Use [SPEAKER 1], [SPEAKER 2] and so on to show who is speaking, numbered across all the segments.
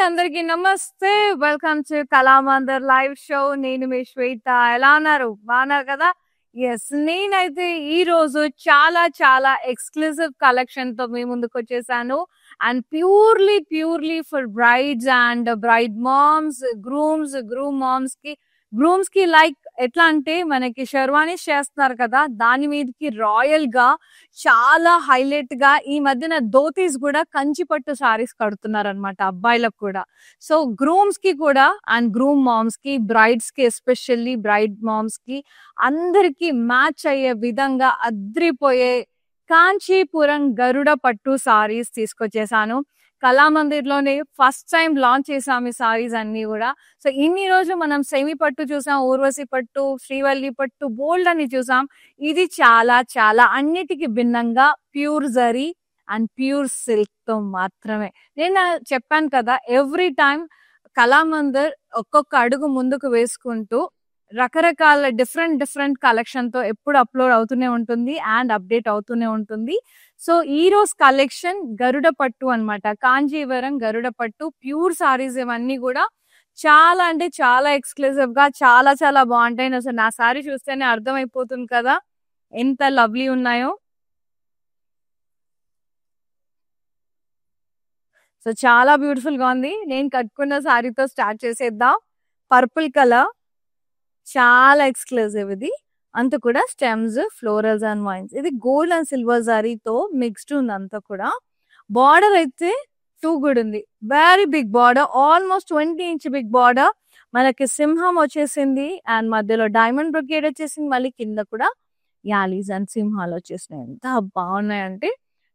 [SPEAKER 1] అందరికీ నమస్తే. Welcome to Kalamandir live show. నేను మీ శ్వేత. ఎలా ఉన్నారు? బాగున్నారు కదా? ఎస్, నేనైతే ఈ రోజు చాలా ఎక్స్క్లూజివ్ కలెక్షన్ తో మీ ముందుకు వచ్చేసాను. And purely for brides and bride moms, groom moms కి లైక్ ఎట్లా అంటే మనకి షెర్వానీస్ చేస్తున్నారు కదా, దాని మీదకి రాయల్ గా చాలా హైలైట్ గా ఈ మధ్యన ధోతీస్ కూడా కంచి పట్టు సారీస్ కడుతున్నారు అనమాట అబ్బాయిలకు కూడా. సో గ్రూమ్స్ కి కూడా అండ్ గ్రూమ్ మామ్స్ కి, బ్రైడ్స్ కి, ఎస్పెషల్లీ బ్రైడ్ మామ్స్ కి అందరికి మ్యాచ్ అయ్యే విధంగా అద్రిపోయే కాంచీపురం గరుడ పట్టు సారీస్ తీసుకొచ్చేసాను. కళామందిర్ లోనే ఫస్ట్ టైం లాంచ్ చేసాము ఈ సారీస్ అన్ని కూడా. సో ఇన్ని రోజులు మనం సెమీ పట్టు చూసాం, ఊర్వశి పట్టు, శ్రీవల్లి పట్టు, బోల్డ్ అని చూసాం. ఇది చాలా అన్నిటికీ భిన్నంగా pure zari and pure silk తో మాత్రమే. నేను చెప్పాను కదా, ఎవ్రీ టైం కళామందిర్ ఒక్కొక్క అడుగు ముందుకు వేసుకుంటూ రకరకాల డిఫరెంట్ కలెక్షన్ తో ఎప్పుడు అప్లోడ్ అవుతూనే ఉంటుంది అండ్ అప్డేట్ అవుతూనే ఉంటుంది. సో ఈ రోజు కలెక్షన్ గరుడ పట్టు అన్నమాట. కాంజీవరం గరుడ పట్టు ప్యూర్ సారీస్ ఇవన్నీ కూడా చాలా అంటే చాలా ఎక్స్క్లూజివ్ గా చాలా బాగుంటాయి. అసలు నా సారీ చూస్తేనే అర్థమైపోతుంది కదా ఎంత లవ్లీ ఉన్నాయో. సో చాలా బ్యూటిఫుల్ గా ఉంది. నేను కట్టుకున్న సారీతో స్టార్ట్ చేసేద్దాం. పర్పుల్ కలర్, చాలా ఎక్స్క్లూజివ్. ఇది అంతా కూడా స్టెమ్స్, ఫ్లోరల్స్ అండ్ వైన్స్. ఇది గోల్డ్ అండ్ సిల్వర్ జరీతో మిక్స్డ్ ఉంది అంతా కూడా. బార్డర్ అయితే టూ గుడ్ ఉంది, very big border, almost 20 inch big border. మనకి సింహం వచ్చేసింది అండ్ మధ్యలో డైమండ్ బ్రొకేడ్ వచ్చేసింది. మళ్ళీ కింద కూడా యాలీస్ అండ్ సింహాలు వచ్చేసినాయి. ఎంత బాగున్నాయంటే,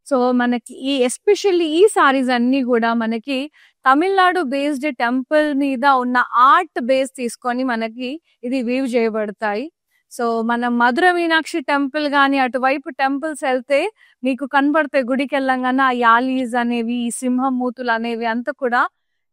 [SPEAKER 1] సో మనకి ఈ ఎస్పెషల్లీ ఈ సారీస్ అన్ని కూడా మనకి తమిళనాడు బేస్డ్ టెంపుల్ మీద ఉన్న ఆర్ట్ బేస్ తీసుకొని మనకి ఇది వీవ్ చేయబడతాయి. సో మన మధుర మీనాక్షి టెంపుల్ గాని అటువైపు టెంపుల్స్ వెళ్తే మీకు కనబడతాయి. గుడికి వెళ్ళంగానే ఆ యాలీస్ అనేవి, ఈ సింహం మూతులు అనేవి అంతా కూడా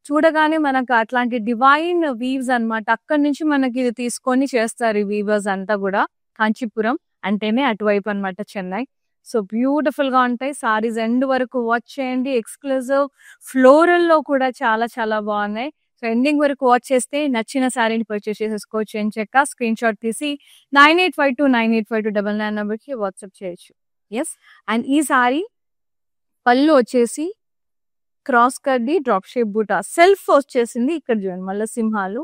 [SPEAKER 1] చూడగానే మనకు అట్లాంటి డివైన్ వీవ్స్ అన్నమాట. అక్కడి నుంచి మనకి ఇది తీసుకొని చేస్తారు ఈ వీవర్స్ అంతా కూడా. కాంచీపురం అంటేనే అటువైపు అన్నమాట, చెన్నై. సో బ్యూటిఫుల్ గా ఉంటాయి సారీస్. ఎండ్ వరకు వాచ్ చేయండి. ఎక్స్క్లూజివ్ ఫ్లోరల్ లో కూడా చాలా బాగున్నాయి. సో ఎండింగ్ వరకు వాచ్ చేస్తే నచ్చిన శారీని పర్చేస్ చేసేసుకోవచ్చు. ఏం చెక్క స్క్రీన్ షాట్ తీసి 9852985299 నెంబర్ కి వాట్సాప్ చేయొచ్చు. ఎస్, అండ్ ఈ సారీ పళ్ళు వచ్చేసి క్రాస్ కడ్డీ డ్రాప్ షేప్ బూటా, సెల్ఫ్ వచ్చేసింది. ఇక్కడ చూడండి మళ్ళీ సింహాలు,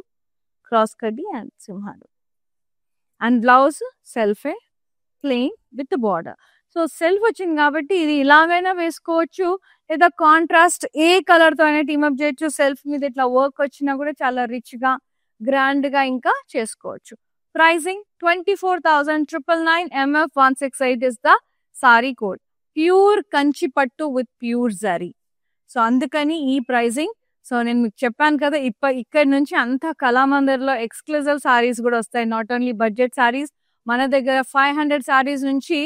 [SPEAKER 1] క్రాస్ కడ్డీ అండ్ సింహాలు. అండ్ బ్లౌజ్ సెల్ఫే, plain with border. So self వచ్చింది కాబట్టి ఇది ఇలాగైనా వేసుకోవచ్చు, లేదా కాంట్రాస్ట్ ఏ కలర్ తో అయినా టీమప్ చేయొచ్చు. సెల్ఫ్ మీద ఇట్లా వర్క్ వచ్చినా కూడా చాలా రిచ్ గా, గ్రాండ్ గా ఇంకా చేసుకోవచ్చు. Pricing 24,999. MF168 is the sorry code. Pure Kanchi పట్టు విత్ ప్యూర్ జరీ. సో అందుకని ఈ ప్రైసింగ్. సో నేను మీకు చెప్పాను కదా, ఇక్కడ నుంచి అంతా కళామందిర్ లో ఎక్స్క్లూజివ్ సారీస్ కూడా వస్తాయి. నాట్ ఓన్లీ బడ్జెట్ సారీస్, మన దగ్గర 500 సారీస్ నుంచి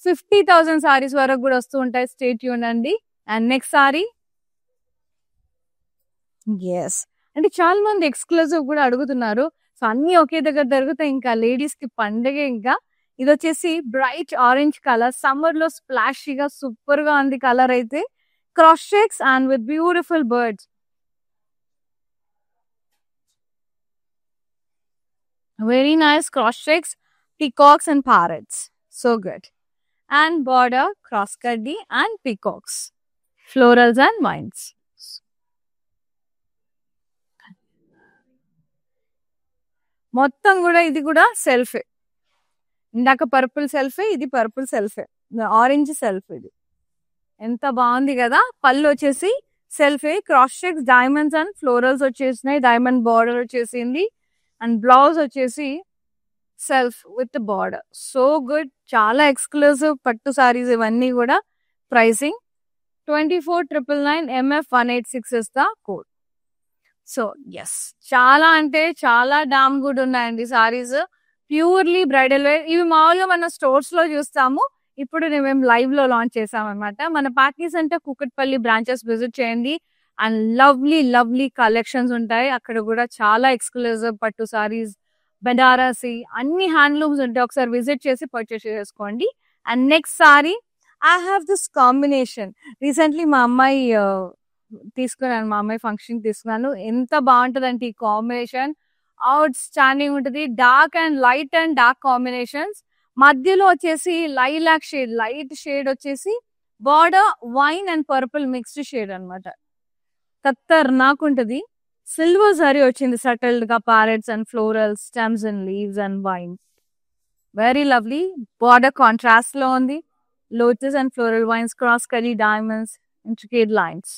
[SPEAKER 1] 50,000 సారీస్ వరకు కూడా వస్తూ ఉంటాయి. స్టే ట్యూన్ అండి. అండ్ నెక్స్ట్ సారీ, ఎస్ అంటే చాలా మంది ఎక్స్క్లూజివ్ కూడా అడుగుతున్నారు. సో అన్ని ఒకే దగ్గర దొరుకుతాయి. ఇంకా లేడీస్ కి పండుగ. ఇంకా ఇది వచ్చేసి బ్రైట్ ఆరెంజ్ కలర్, సమ్మర్ లో స్ప్లాషీగా సూపర్ గా ఉంది కలర్ అయితే. Cross checks and with beautiful birds, very nice cross checks, peacocks and parrots, so good. And border cross kaddi and peacocks, florals and vines. మొత్తం కూడా ఇది కూడా సెల్ఫే. ఇందాక పర్పుల్ సెల్ఫే, ఇది పర్పుల్ సెల్ఫే, ఆరెంజ్ సెల్ఫ్. ఇది ఎంత బాగుంది కదా. పళ్ళు వచ్చేసి సెల్ఫే, cross checks, diamonds and florals వచ్చేసినాయి. డైమండ్ బార్డర్ వచ్చేసింది. అండ్ బ్లౌజ్ వచ్చేసి self with border. So good, చాలా ఎక్స్క్లూజివ్ పట్టు సారీస్ ఇవన్నీ కూడా. Pricing 24,999. MF186 is the code. So yes, చాలా అంటే చాలా డామ్ గుడ్ ఉన్నాయండి సారీస్. Purely bridal wear. ఇవి మామూలుగా మనం స్టోర్స్ లో చూస్తాము, ఇప్పుడు మేము లైవ్ లో లాంచ్ చేసాం అనమాట. మన పార్టీస్ అంటే కుకట్పల్లి బ్రాంచెస్ విజిట్ చేయండి. అండ్ లవ్లీ కలెక్షన్స్ ఉంటాయి అక్కడ కూడా. చాలా ఎక్స్క్లూజివ్ పట్టు సారీస్, బెనారసి, అన్ని హ్యాండ్లూమ్స్ ఉంటాయి. ఒకసారి విజిట్ చేసి పర్చేస్ చేసుకోండి. And next sorry, I have this combination. Recently మా అమ్మాయి తీసుకున్నాను. మా అమ్మాయి ఫంక్షన్‌కి తీసుకున్నాను. ఎంత బావుంటదంటే ఈ కాంబినేషన్ ఔట్ స్టాండింగ్ ఉంటది. Dark and light and dark combinations. మధ్యలో వచ్చేసి లైలాక్ షేడ్, లైట్ షేడ్ వచ్చేసి border wine and purple mixed shade అన్నమాట. ఖతర్నాకుంటది. సిల్వర్ జరీ వచ్చింది సటిల్డ్ గా parrots and floral stems and leaves and vine. Very lovely. Border contrast లో ఉంది. Lotus and floral vines, cross కలీ డైమండ్స్, ఇంట్రికేట్ లైన్స్.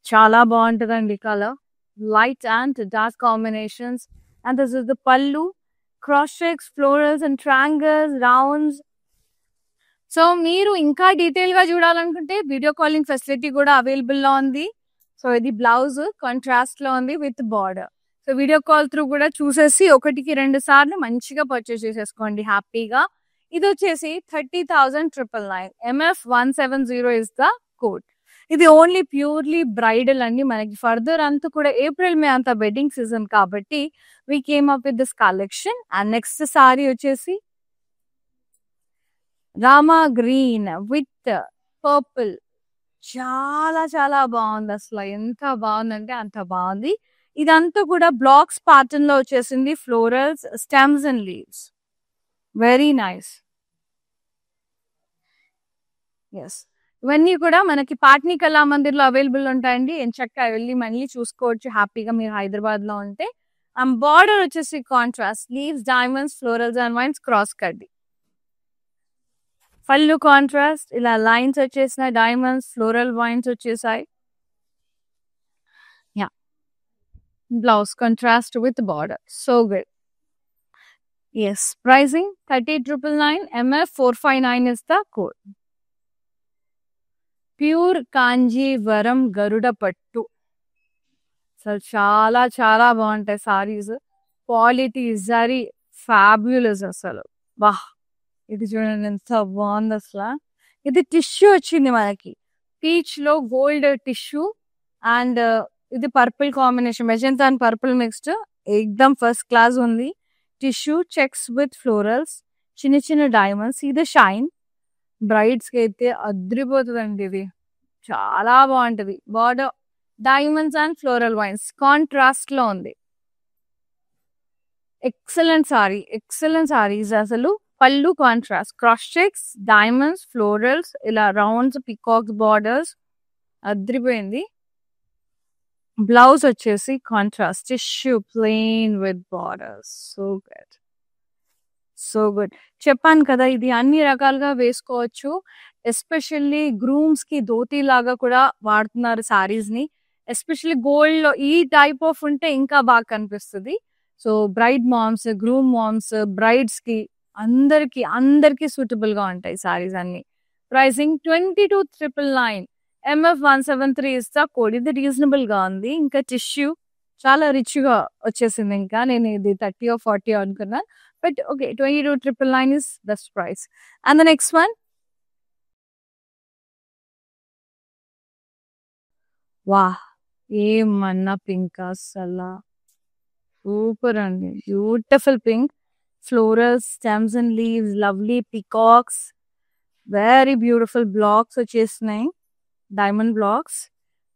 [SPEAKER 1] చాలా బాగుంటదండి colour. Light and dark combinations. And this is the pallu. Cross checks, florals and triangles, rounds. So మీరు ఇంకా detail గా చూడాలనుకుంటే video calling facility కూడా అవైలబుల్ లో ఉంది. సో ఇది బ్లౌజ్ కాంట్రాస్ట్ లో ఉంది with border. So video call through కూడా చూసేసి 1కి 2 సార్లు మంచిగా పర్చేస్ చేసేసుకోండి హ్యాపీగా. ఇది వచ్చేసి 30,999. MF170 is the code. ఇది ఓన్లీ ప్యూర్లీ బ్రైడల్ అండి. మనకి ఫర్దర్ అంతా కూడా ఏప్రిల్ మే అంతా వెడ్డింగ్ సీజన్ కాబట్టి we came up with this collection. And next sorry వచ్చేసి రామా గ్రీన్ విత్ పర్పుల్. చాలా చాలా బాగుంది. అసలు ఎంత బాగుందంటే అంత బాగుంది. ఇదంతా కూడా బ్లాక్స్ ప్యాటర్న్ లో వచ్చేసింది. Florals, stems and leaves. Very nice. Yes, ఇవన్నీ కూడా మనకి పాట్నీ కళా మందిర్ లో అవైలబుల్ ఉంటాయండి. ఎంచక్కా వెళ్ళి మళ్ళీ చూసుకోవచ్చు హ్యాపీగా మీరు హైదరాబాద్ లో ఉంటే. బార్డర్ వచ్చేసి contrast, leaves, diamonds, florals and vines, cross కడ్డీ. పళ్ళు కాంట్రాస్ట్, ఇలా లైన్స్ వచ్చేసినాయి, డైమండ్స్, ఫ్లోరల్ వైన్స్ వచ్చేసాయి. Yeah, blouse contrast with border. So good. Yes, pricing 38,999. MF459 is the code. Pure Kanjeevaram గరుడ పట్టు. అసలు చాలా చాలా బాగుంటాయి సారీస్. క్వాలిటీ జరీ ఫ్యాబ్యులస్ అసలు. వాహ్, ఇది చూడండి ఎంత బాగుంది అసలు. ఇది టిష్యూ వచ్చింది మనకి, పీచ్ లో గోల్డ్ టిష్యూ అండ్ ఇది purple combination, magenta and purple mixed. ఎక్దమ్ ఫస్ట్ క్లాస్ ఉంది. టిష్యూ చెక్స్ విత్ ఫ్లోరల్స్, చిన్న చిన్న డైమండ్స్. ఇది షైన్. బ్రైడ్స్ కి అయితే అద్రిపోతుందండి. ఇది చాలా బాగుంటది. Border diamonds and floral wines contrast లో ఉంది. ఎక్సలెంట్ సారీ, ఎక్సలెంట్ సారీస్ అసలు. పళ్ళు contrast, cross checks, diamonds, florals, ఇలా రౌండ్స్, పికాక్స్ బార్డర్స్, అద్రిపోయింది. బ్లౌజ్ వచ్చేసి contrast tissue plain with borders. So good, so good. చెప్పాను కదా, ఇది అన్ని రకాలుగా వేసుకోవచ్చు. ఎస్పెషల్లీ గ్రూమ్స్ కి ధోతి లాగా కూడా వాడుతున్నారు సారీస్ ని. ఎస్పెషల్లీ గోల్డ్ లో ఈ టైప్ ఆఫ్ ఉంటే ఇంకా బాగా కనిపిస్తుంది. So bride moms, groom moms, brides కి అందరికి అందరికి సూటబుల్ గా ఉంటాయి సారీస్ అన్ని. Pricing 22,999. MF173 is the code. ఇది రీజనబుల్ గా ఉంది. ఇంకా టిష్యూ చాలా రిచ్ గా వచ్చేసింది. ఇంకా నేను ఇది 30 or 40 అనుకున్నాను, but okay, 22,999 is best price. And the next one, వా, ఏమన్నా పింక్ అసలు సూపర్ అండి. Beautiful pink, florals, stems and leaves, lovely peacocks, very beautiful blocks వచ్చేసినాయి, డైమండ్ బ్లాక్స్.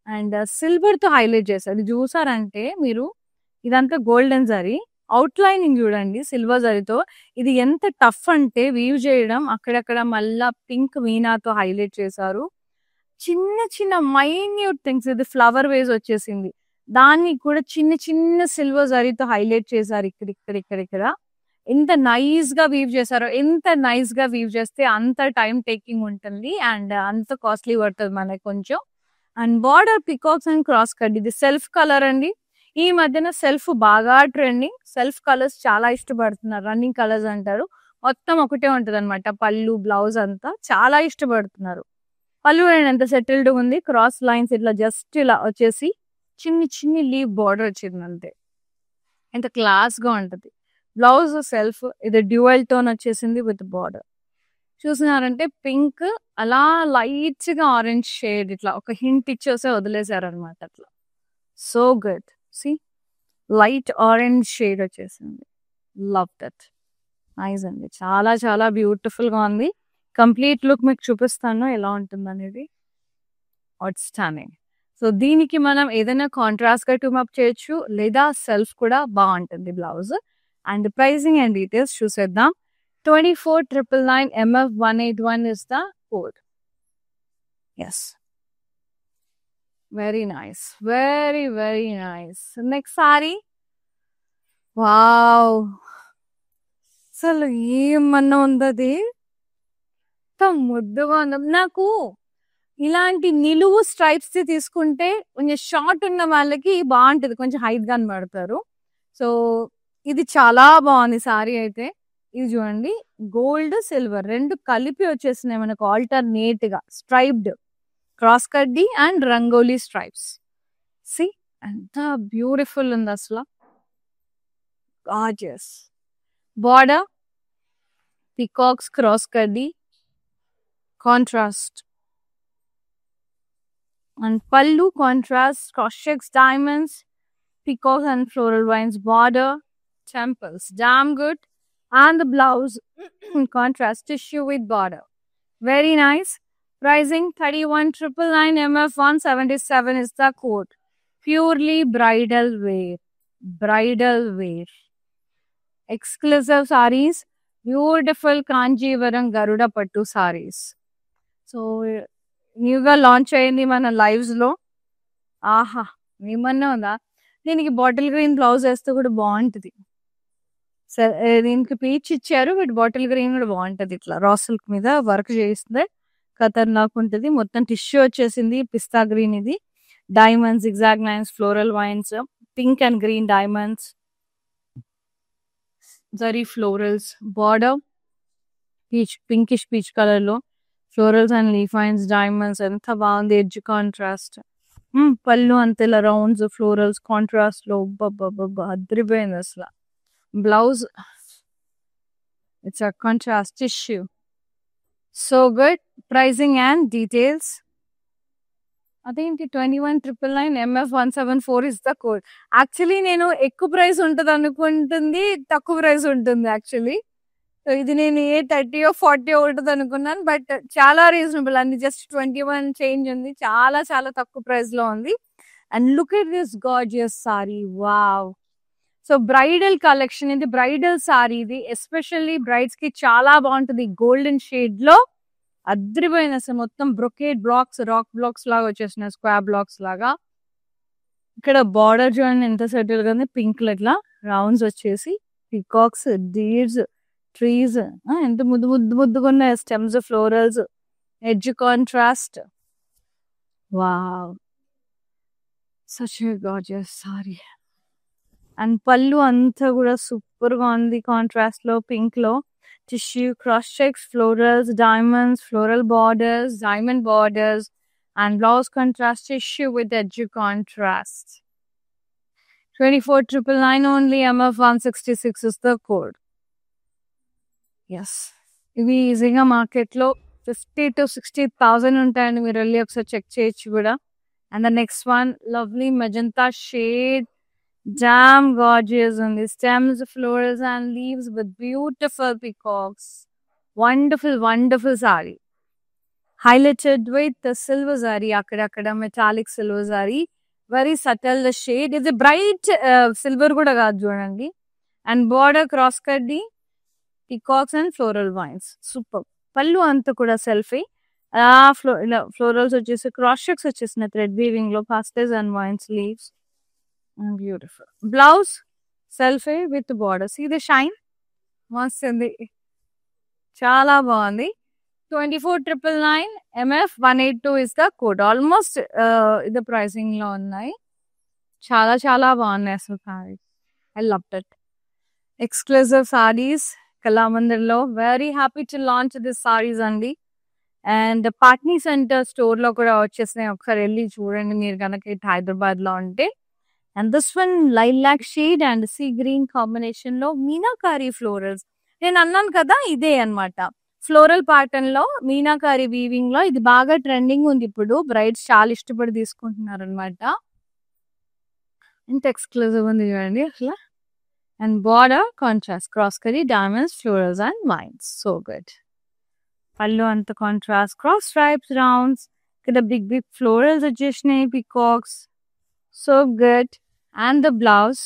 [SPEAKER 1] అండ్ సిల్వర్ తో హైలైట్ చేశారు. ఇది చూసారంటే మీరు, ఇదంతా గోల్డెన్ జరీ, అవుట్ లైనింగ్ చూడండి సిల్వర్ జరీతో. ఇది ఎంత టఫ్ అంటే వీవ్ చేయడం. అక్కడక్కడ మళ్ళా పింక్ వీణాతో హైలైట్ చేశారు. చిన్న చిన్న మైన్యూట్ థింగ్స్. ఇది ఫ్లవర్ వేస్ వచ్చేసింది, దాన్ని కూడా చిన్న చిన్న సిల్వర్ జరీతో హైలైట్ చేశారు. ఇక్కడ ఎంత నైస్ గా వీవ్ చేశారో. ఎంత నైస్ గా వీవ్ చేస్తే అంత టైం టేకింగ్ ఉంటుంది అండ్ అంత కాస్ట్లీ పడుతుంది మనకి కొంచెం. And border peacocks and cross cut. ఇది సెల్ఫ్ కలర్ అండి. ఈ మధ్యన సెల్ఫ్ బాగా ట్రెండింగ్. సెల్ఫ్ కలర్స్ చాలా ఇష్టపడుతున్నారు. రన్నింగ్ కలర్స్ అంటారు. మొత్తం ఒకటే ఉంటది అనమాట. పళ్ళు, బ్లౌజ్ అంతా చాలా ఇష్టపడుతున్నారు. పళ్ళు ఎంత సెటిల్డ్ ఉంది. క్రాస్ లైన్స్ ఇట్లా జస్ట్ ఇలా వచ్చేసి చిన్ని లీవ్ బార్డర్ వచ్చింది అంతే. ఎంత క్లాస్ గా ఉంటది. బ్లౌజ్ సెల్ఫ్, ఇది డ్యూయల్ టోన్ వచ్చేసింది విత్ బార్డర్. చూసినారంటే పింక్ అలా లైట్ గా ఆరెంజ్ షేడ్ ఇట్లా ఒక హింట్ ఇచ్చేసే వదిలేసారు అనమాట. అట్లా so good. See, light orange shade వచ్చేసింది. Love that. నైస్ అండి. చాలా చాలా బ్యూటిఫుల్ గా ఉంది. కంప్లీట్ లుక్ మీకు చూపిస్తాను ఎలా ఉంటుంది అనేది. Out standing. సో దీనికి మనం ఏదైనా కాంట్రాస్ట్ గా ట్యూమప్ చేయొచ్చు లేదా సెల్ఫ్ కూడా బాగుంటుంది blouse. And pricing and details చూసేద్దాం. 24,999 MF181 is the code. Yes. Very nice. Very, very nice. Next saree. Wow. అసలు ఏమన్నా ఉందది ముద్దుగా ఉంది. నాకు ఇలాంటి నిలువు స్ట్రైప్స్ తీసుకుంటే కొంచెం షార్ట్ ఉన్న వాళ్ళకి బాగుంటది, కొంచెం హైట్ గా కనబడతారు. సో ఇది చాలా బాగుంది సారీ అయితే. ఇది చూడండి, గోల్డ్ సిల్వర్ రెండు కలిపి వచ్చేసినాయి మనకు ఆల్టర్నేట్ గా. స్ట్రైప్డ్ క్రాస్ కడ్డీ అండ్ రంగోలీ స్ట్రైప్స్. సి ఎంత బ్యూటిఫుల్ ఉంది అసలు. గార్జియస్ బార్డర్, పికాక్స్ క్రాస్ కడ్డీ contrast, and pallu contrast, cross checks, diamonds, peacocks and floral vines border, temples, damn good. And the blouse contrast tissue with border, very nice. Pricing 31,999 MF177 is the code. Purely bridal wear, bridal wear, exclusive sarees, beautiful Kanjivaram Garuda Pattu sarees. So న్యూగా launch అయింది మన lives లో. ఆహా ఏమన్నా ఉందా. దీనికి bottle green blouse వేస్తే కూడా బాగుంటది. సరే దీనికి పీచ్ ఇచ్చారు, బట్ బాటిల్ గ్రీన్ కూడా బాగుంటది. ఇట్లా రా సిల్క్ మీద వర్క్ చేస్తే ఖతర్నాక్ ఉంటది. మొత్తం టిష్యూ వచ్చేసింది, పిస్తా గ్రీన్. ఇది diamonds, exact lines, floral vines, pink and green diamonds, zari florals, border peach, pinkish peach colour లో florals and leaf vines, diamonds. ఎంత బాగుంది, ఎడ్జ్ కాంట్రాస్ట్. పళ్ళు అంతే ఇలా రౌండ్స్ ఫ్లోరల్స్ కాంట్రాస్ట్ లో అదిరిపోయింది అసలు. Blouse it's a contrast tissue, so good. Pricing and details. అదేంటి 21,999 MF174 is the code. Actually నేను ఎక్కువ ప్రైస్ ఉంటుంది అనుకుంటుంది, తక్కువ ప్రైస్ ఉంటుంది యాక్చువల్లీ. సో ఇది నేను 30 or 40 ఉంటుంది అనుకున్నాను, బట్ చాలా రీజనబుల్. అన్ని జస్ట్ 21 చేంజ్ ఉంది, చాలా చాలా తక్కువ ప్రైస్ లో ఉంది. And look at this gorgeous sorry, wow. So bridal collection ఇది, బ్రైడల్ సారీ ఇది. ఎస్పెషల్లీ బ్రైడ్స్ కి చాలా బాగుంటుంది. గోల్డెన్ షేడ్ లో అద్రిపోయింది అసలు. మొత్తం బ్రొకేట్ బ్లాక్స్, రాక్ బ్లాక్స్ లాగా వచ్చేసినాయి, స్క్వేర్ బ్లాక్స్ లాగా. ఇక్కడ బార్డర్ చూడండి ఎంత సెటిల్ గా ఉంది, పింక్ ఇట్లా రౌండ్స్ వచ్చేసి, పికాక్స్, డీర్స్, ట్రీస్ ఎంత ముద్దు ముద్దు ముద్దుగా ఉన్నాయి, stems, florals, edge contrast. Wow, such a gorgeous sorry. And పళ్ళు అంతా కూడా సూపర్ గా ఉంది, కాంట్రాస్ట్ లో పింక్ లో. Tissue, cross checks, florals, diamonds, floral borders, diamond borders, and blouse contrast tissue with edge contrast. 24,999 only, MF166 is the code. Yes, ఇవి ఈజీగా మార్కెట్లో 50,000 to 60,000 ఉంటాయండి. మీరు వెళ్ళి ఒకసారి చెక్ చేయొచ్చు కూడా. And the next one lovely magenta shade, jam gorgeous ఉంది. Stems, florals and leaves with beautiful peacocks. Wonderful wonderful sari, highlighted with silver sari, అక్కడక్కడ metallic silver sari, very subtle the shade. ఇది బ్రైట్ సిల్వర్ కూడా కాదు చూడండి. అండ్ బార్డర్ క్రాస్ కడ్డీ, peacocks and floral vines, super. పళ్ళు అంతా కూడా సెల్ఫీ, ఫ్లోరల్స్ వచ్చేసి క్రాస్ చెక్స్ వచ్చేసిన థ్రెడ్ వీవింగ్ లో, పాస్టెస్ and vines, leaves, beautiful. Blouse selfie with borders. ఇది షైన్ మస్త్ ఉంది, చాలా బాగుంది. 24,999 MF182 is the code. Almost ఇది ప్రైసింగ్ లో ఉన్నాయి. చాలా చాలా బాగున్నాయి అసలు saris. I love that. Exclusive saris కళామందిర్లో. Very happy to launch this saris అండి. అండ్ పాట్నీ సెంటర్ స్టోర్ లో కూడా వచ్చేసినాయి, ఒకసారి వెళ్ళి చూడండి మీరు కనుక హైదరాబాద్ లో ఉంటే. And this one lilac shade and sea green combination లో మీనాకారి ఫ్లోరల్స్. నేను అన్నాను కదా ఇదే అన్నమాట, ఫ్లోరల్ ప్యాటర్న్ లో మీనాకారి వీవింగ్ లో. ఇది బాగా ట్రెండింగ్ ఉంది ఇప్పుడు, బ్రైడ్స్ చాలా ఇష్టపడి తీసుకుంటున్నారు అనమాట. ఎంత ఎక్స్క్లూజివ్ ఉంది చూడండి అసలు. And border contrast, cross curry, diamonds, florals and wines, so good. పళ్ళు అంత కాంట్రాస్ట్, క్రాస్ స్ట్రైప్స్, రౌండ్స్, ఇక్కడ బిగ్ ఫ్లోరల్స్ వచ్చేసినాయి, peacocks. So good. And the blouse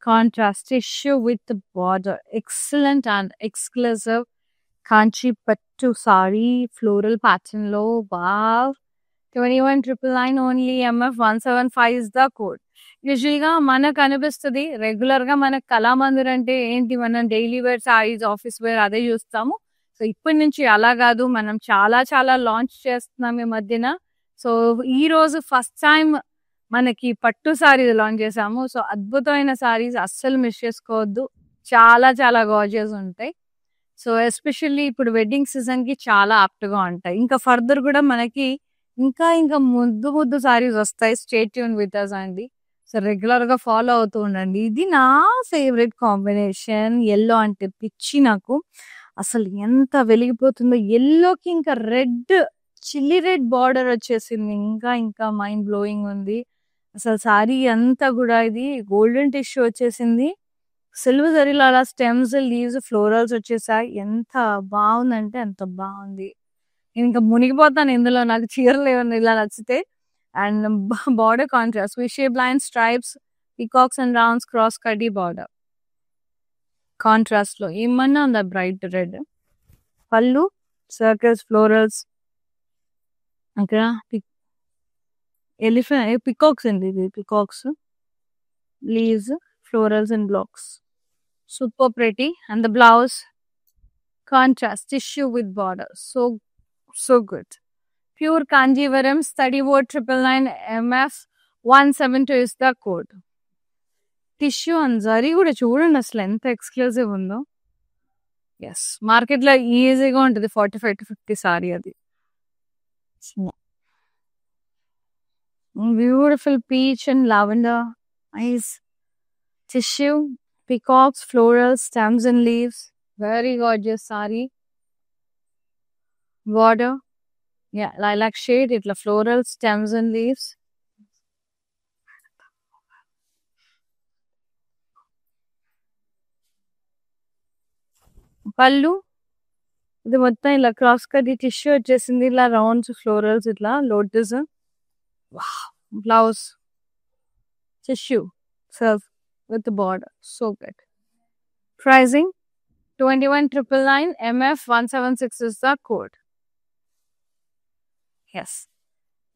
[SPEAKER 1] contrast tissue with border, excellent and exclusive Kanchi పట్టు sorry floral pattern లో. Wow, 21,999 only. MF 175 is the code. Usual గా మనకు అనిపిస్తుంది regular గా మనకు కళామందిర్ అంటే ఏంటి, మనం daily wear sarees, office wear అదే చూస్తాము. సో ఇప్పటి నుంచి అలా కాదు, మనం చాలా చాలా లాంచ్ చేస్తున్నాం ఈ మధ్యన. సో ఈ రోజు ఫస్ట్ టైం మనకి పట్టు సారీస్ లాంచ్ చేసాము. సో అద్భుతమైన సారీస్ అస్సలు మిస్ చేసుకోవద్దు, చాలా చాలా గార్జియస్ ఉంటాయి. సో ఎస్పెషల్లీ ఇప్పుడు వెడ్డింగ్ సీజన్ కి చాలా ఆప్ట్ గా ఉంటాయి. ఇంకా ఫర్దర్ కూడా మనకి ఇంకా ఇంకా ముద్దు ముద్దు సారీస్ వస్తాయి. స్టే ట్యూన్ విత్ us అండి. సో రెగ్యులర్ గా ఫాలో అవుతూ ఉండండి. ఇది నా ఫేవరెట్ కాంబినేషన్. ఎల్లో అంటే పిచ్చి నాకు, అసలు ఎంత వెలిగిపోతుందో. ఎల్లోకి ఇంకా రెడ్, చిల్లీ రెడ్ బార్డర్ వచ్చేసింది. ఇంకా ఇంకా మైండ్ బ్లోయింగ్ ఉంది అసలు. సారీ అంతా కూడా ఇది గోల్డెన్ టిష్యూ వచ్చేసింది. సిల్వర్ జరీలో అలా స్టెమ్స్, లీవ్స్, ఫ్లోరల్స్ వచ్చేసాయి. ఎంత బాగుందంటే అంత బాగుంది. నేను ఇంకా మునిగిపోతాను ఇందులో, నాకు చీరలు ఏమన్నా ఇలా నచ్చితే. And border contrast V shape line stripes, peacocks and rounds, cross కడ్డీ బార్డర్ కాంట్రాస్ట్ లో ఏమన్నా ఉందా బ్రైట్ రెడ్. పళ్ళు సర్కిల్స్, ఫ్లోరల్స్, అక్కడ ఎలిఫెంట్ పికాక్స్ అండి, ఇది peacocks, leaves, florals and blocks. Super pretty. And the blouse contrast tissue with border. So good. Pure Kanjeevaram study word 999 MF 172 is the code. Tissue and zari కూడా చూడండి అసలు ఎంత exclusive ఉందో. Yes, market లో ఈజీగా ఉంటుంది 45 to 50 సారీ అది. Beautiful peach and lavender nice tissue, peacocks, florals, stems and leaves. Very gorgeous saree. Border, yeah, lilac shade. Itla florals, stems and leaves. Pallu, ఇది మొత్తం ఇలా క్రాస్ కట్ టిష్యూ వచ్చేసింది. ఇలా rounds, florals, ఇట్లా lotus. Blouse tissue self with the border. So good. Pricing 21,999 MF 176 is the code. Yes.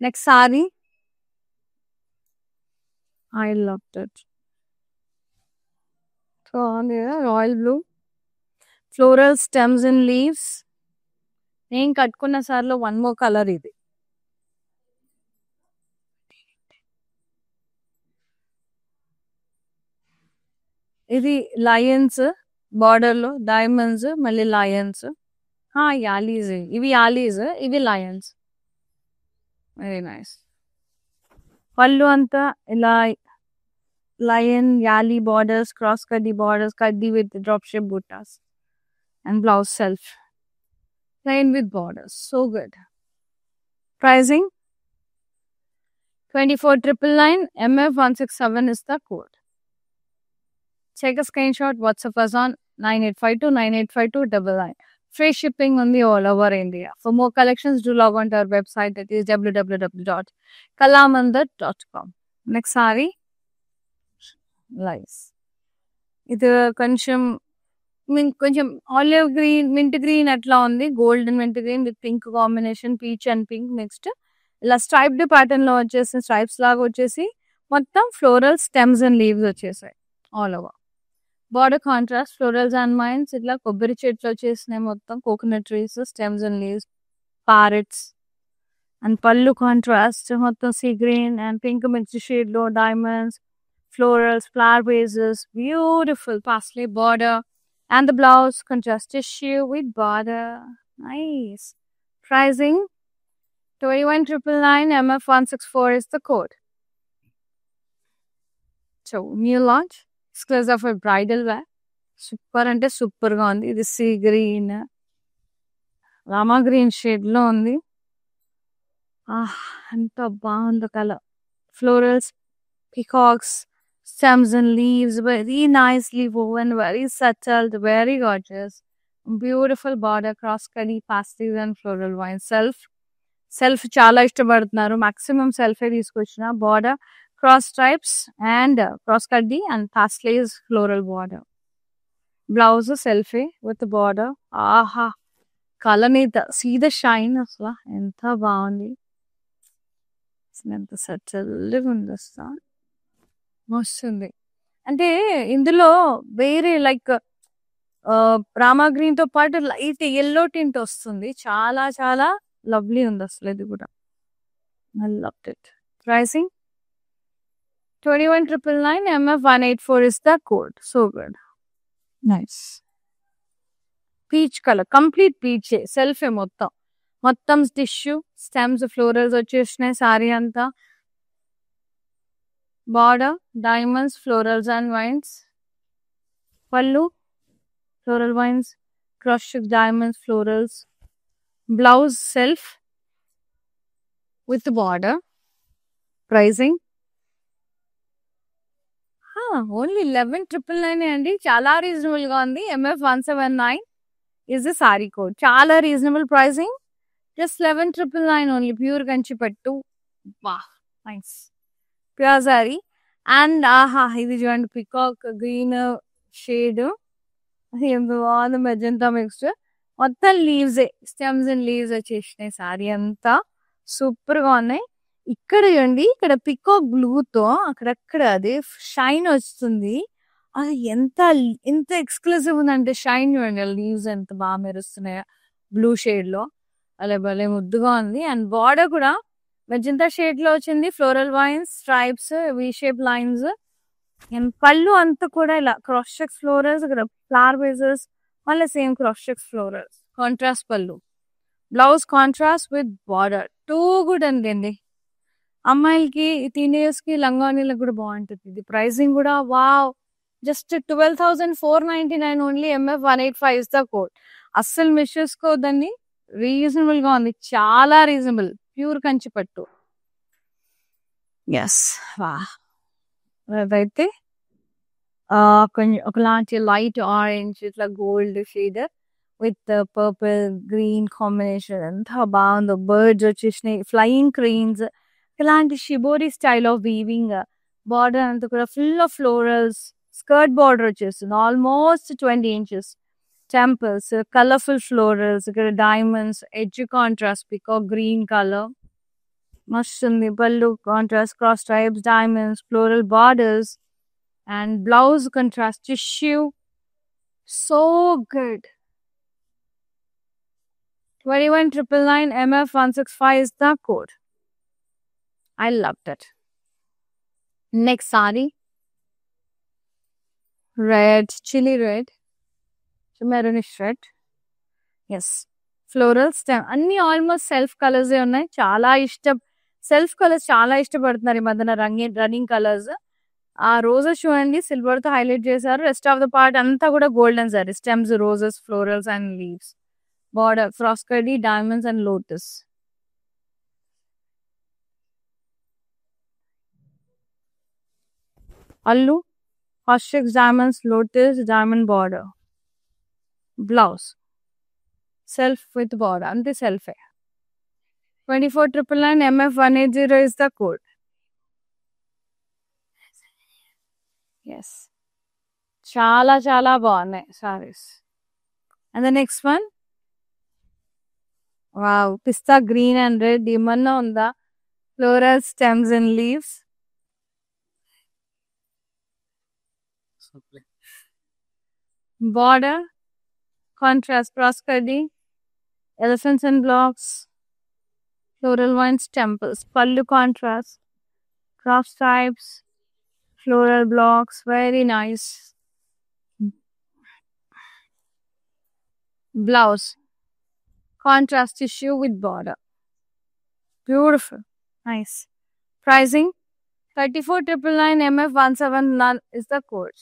[SPEAKER 1] Next saree. I loved it. So on there, royal blue, floral stems and leaves. నేను కట్టుకున్న సారీలో one more colour ఇది. ఇది lions border లో diamonds, మళ్ళీ lions. Yalis, ఇవి యాలీస్, ఇవి lions. Very nice. పళ్ళు అంతా ఇలా లయన్, యాలీ బార్డర్స్, క్రాస్ కడ్డీ బార్డర్స్, కడ్డీ with drop shape buttas. And blouse self plain with borders. So good. Pricing 24,999 MF 167 is the code. Take a screenshot, WhatsApp us on 9852985299. Free shipping on the all over India. For more collections, do log on to our website, that is www.kalamandar.com. Next saree, nice. ఇది కొంచెం olive green, mint green అట్లా ఉంది. Golden mint green with pink combination, peach and pink mixed. ఇలా striped pattern లో వచ్చేసి, stripes లాగా వచ్చేసి మొత్తం ఫ్లోరల్ స్టెమ్స్ అండ్ లీవ్స్ వచ్చేసాయి all over. Border contrast florals and మైన్స్, ఇట్లా కొబ్బరి చెట్లు వచ్చేసినాయి మొత్తం, coconut trees, stems and leaves, parrots. And పళ్ళు కాంట్రాస్ట్ మొత్తం sea green and pink mixed shade లో diamonds, florals, flower vases, beautiful parsley border. And the blouse contrast tissue with border. Nice. Pricing 21,999 MF 164 is the code. So new launch, exclusive for bridal wear. Super ante super ga undi. This sea green, rama green shade lo undi. Anta baagundi color. Florals, peacocks, stems and leaves, very nicely woven, very subtle, very gorgeous. Beautiful border, cross cutty, pastels and floral wine self. Self చాలా ఇష్టపడుతున్నారు. Maximum సెల్ఫే తీసుకొచ్చిన. Border cross stripes and cross కడ్డీ and tassels floral border. Blouse సెల్ఫే with border. ఆహా! కలనేత see the shine అసల ఎంత బాగుంది. ఎంత సటిల్గా ఉంది అసలు. మస్తుంది. అంటే ఇందులో వేరే లైక్ రామా గ్రీన్ తో పాటు లైట్ ఎల్లో టింట్ వస్తుంది. చాలా చాలా లవ్లీ ఉంది అసలు ఇది కూడా. I loved it. Pricing 21,999 MF 184 is the code. So good. Nice. Peach colour, complete peach self మొత్తం. మొత్తం టిష్యూ స్టెమ్స్ ఫ్లోరల్స్ వచ్చేసినాయి సారీ అంతా. Border diamonds florals and vines. పళ్ళు floral vines, crush diamonds florals. Blouse self with border. Pricing only 11,999 అండి. చాలా reasonable గా ఉంది. MF 179 is the saree code. చాలా reasonable pricing. Just 11,999 only. Pure Kanchi పట్టు. వా నైస్ ప్యూర్ సారీ. అండ్ ఆహా ఇది చూడండి పికాక్ గ్రీన్ షేడ్. ఎంత బాగుంది మెజంతా మిక్స్డ్. మొత్తం లీవ్స్ స్టెమ్స్ అండ్ లీవ్స్ వచ్చేసినాయి సారీ అంతా. సూపర్ గా ఉన్నాయి. ఇక్కడ చూడండి ఇక్కడ పికాక్ బ్లూతో అక్కడక్కడ అది షైన్ వస్తుంది. అది ఎంత ఎక్స్క్లూసివ్ ఉందంటే షైన్ చూడండి. లీవ్స్ ఎంత బాగా మెరుస్తున్నాయో బ్లూ షేడ్ లో. అలా భలే ముద్దుగా ఉంది. అండ్ బార్డర్ కూడా మెజంతా షేడ్ లో వచ్చింది. Floral vines stripes V shape lines. And పళ్ళు అంతా కూడా ఇలా క్రాస్ చెక్స్ ఫ్లోరల్స్, ఇక్కడ ఫ్లవర్ బేసెస్, మళ్ళీ same cross checks florals. Contrast పళ్ళు. Blouse contrast with border. Too good అండి. అమ్మాయిలకి టీనేజర్స్ కి లంగానీలకు కూడా బాగుంటుంది ఇది. ప్రైసింగ్ కూడా wow, just 12,499 only. MF 185 is the code. అస్సలు మిస్ చేసుకోవద్దండి. రీజనబుల్ గా ఉంది, చాలా రీజనబుల్. ప్యూర్ కంచి పట్టు. ఎస్ వా అదైతే కొంచెం ఒకలాంటి లైట్ ఆరెంజ్ ఇట్లా gold shade with purple green combination. ఎంత బాగుందో. బర్డ్స్ వచ్చేసినాయి, ఫ్లయింగ్ క్రెయిన్స్. ఇలాంటి shibori style of weaving. Border అంతా కూడా full of florals. Skirt border వచ్చేస్తుంది almost 20 inches. Temples, colourful florals, ఇక్కడ diamonds, edge contrast peacock green colour మస్తుంది. పళ్ళు contrast cross stripes, diamonds, floral borders and blouse contrast tissue. So good. 21,999 MF 165 is the code. I loved it. Next saree, red, chili red, maroonish red. Yes, floral stem. అన్ని almost self colours ఉన్నాయి. చాలా ఇష్టం self colours చాలా ఇష్టపడుతున్నారు ఈ మధ్యన. Running colours. ఆ roses చూడండి సిల్వర్ తో హైలైట్ చేశారు. రెస్ట్ ఆఫ్ ద పార్ట్ అంతా కూడా golden sari. Stems, roses, florals and leaves. Border cross కడ్డీ, diamonds and lotus. Allu, Hashik diamonds, lotus, diamond border. Blouse. Self with border. And the self. 24,999 MF 180 is the code. Yes. Chala chala bagunnai sarees. And the next one. Wow. Pista green and red. Imanna unda. Floral stems and leaves. Border, contrast cross cutting, elephants and blocks, floral vines, temples. Pallu contrast, cross stripes, floral blocks, very nice. Blouse, contrast tissue with border. Beautiful, nice. Pricing 34,999 MF 171 is the code.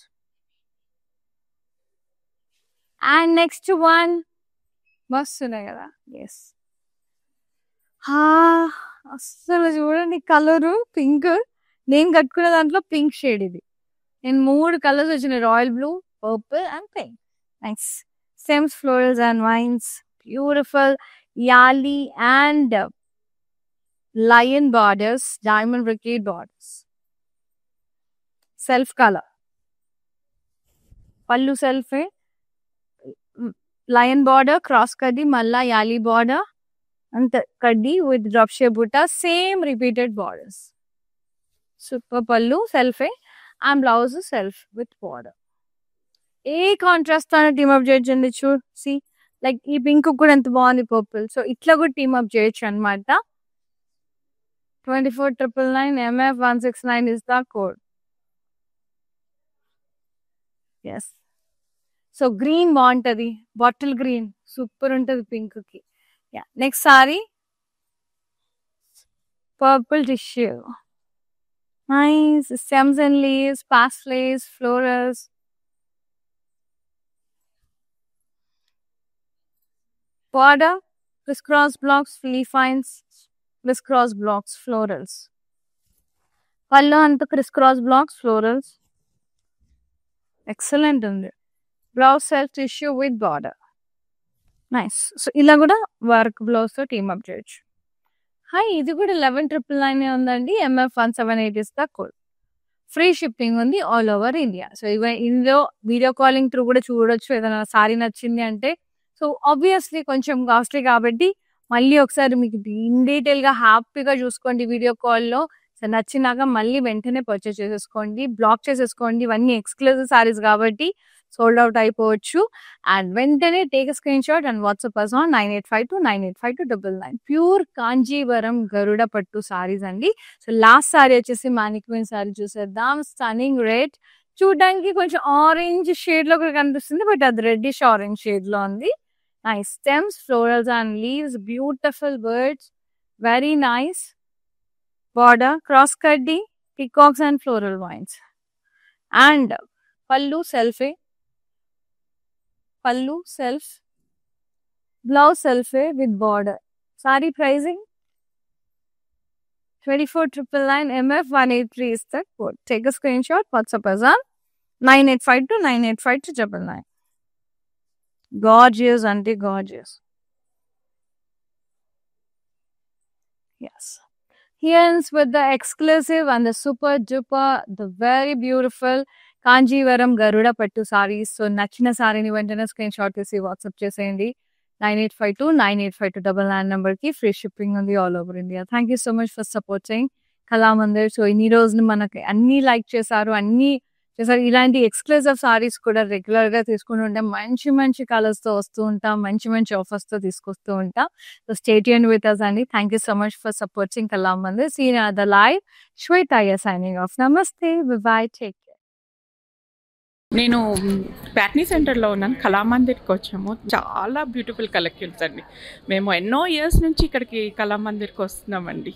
[SPEAKER 1] And next one, మస్తున్నాయి కదా. Yes అస్సలు చూడండి colour pink. నేను కట్టుకునే దాంట్లో pink shade ఇది. నేను 3 colours వచ్చినాయి, royal blue, purple and pink. Nice. Stems, florals and vines. Beautiful yali and lion borders, diamond brocade borders, self color. Pallu self hai, lion border, cross kaddi, malla yali border, and kaddi with drop shape butta, same repeated borders. Super pallu self hai, and blouse self with border. A contrast తో team up చేయొచ్చండి. చూడు, C like ఈ pink కూడా ఎంత బాగుంది, purple. So ఇట్లా కూడా team up చేయొచ్చు అనమాట. 24,999 MF169 is the code. Yes. So green బాగుంటది, బాటిల్ గ్రీన్ సూపర్ ఉంటది పింక్ కి. Next saree purple tissue, nice stems and leaves, paisleys, florals. Border, crisscross blocks, leaf lines, crisscross blocks, florals. Pallu anta crisscross blocks, florals. Excellent undi. Blouse self tissue with border. Nice. So ila kuda work blouse tho team up cheyochu. Hi, idi kuda 11,999 undandi. MF178 is the code. Free shipping undi all over India. So inlo video calling through kuda చూడొచ్చు. ఏదైనా sorry నచ్చింది అంటే. So obviously కొంచెం costly కాబట్టి మళ్ళీ ఒకసారి మీకు in detail గా హ్యాపీగా చూసుకోండి వీడియో కాల్లో. సో నచ్చినాక మళ్ళీ వెంటనే పర్చేస్ చేసేసుకోండి, బ్లాక్ చేసేసుకోండి. ఇవన్నీ ఎక్స్క్లూజివ్ సారీస్ కాబట్టి సోల్డ్ అవుట్ అయిపోవచ్చు. అండ్ వెంటనే take screenshot and WhatsApp us on 9852985299. Pure Kanjeevaram గరుడ పట్టు సారీస్ అండి. సో లాస్ట్ సారీ వచ్చేసి మానిక్విన్ సారీ చూసేద్దాం. స్టన్నింగ్ రెడ్, చూడడానికి కొంచెం ఆరెంజ్ షేడ్ లో కనిపిస్తుంది, బట్ అది రెడ్డిష్ ఆరెంజ్ షేడ్ లో ఉంది. Nice stems, florals and leaves, beautiful birds, very nice. Border, cross cutty, peacocks and floral vines. And pallu self, blouse self with border. Saree pricing 24,999 MF183 is the code. Take a screenshot, WhatsApp us on 9852985299. Gorgeous, auntie, gorgeous. Yes. He ends with the exclusive and the super duper, the very beautiful Kanjivaram Garuda Pattu sarees. So, nachina saree ni ventane screenshot tisi WhatsApp cheseyandi. 9852985299 number ki free shipping undi all over India. Thank you so much for supporting Kalamandir. So, inni రోజులు మనకి అన్ని like చేశారు, అన్ని చేశారు. ఇలాంటి exclusive saris కూడా regular గా తీసుకుని ఉంటాం. మంచి మంచి కలర్స్ తో వస్తూ ఉంటాం, మంచి మంచి ఆఫర్స్ తో తీసుకొస్తూ ఉంటాం. So stay tuned with us అండి. Thank you so much for supporting Kalamandir. See you at the live. Shweta signing off. నమస్తే, బై, టేక్ కేర్.
[SPEAKER 2] నేను ప్యాట్నీ సెంటర్లో ఉన్నాను. కళామందిర్కి వచ్చాము. చాలా బ్యూటిఫుల్ కలెక్షన్స్ అండి. మేము ఎన్నో ఇయర్స్ నుంచి ఇక్కడికి కళామందిర్కి వస్తున్నామండి.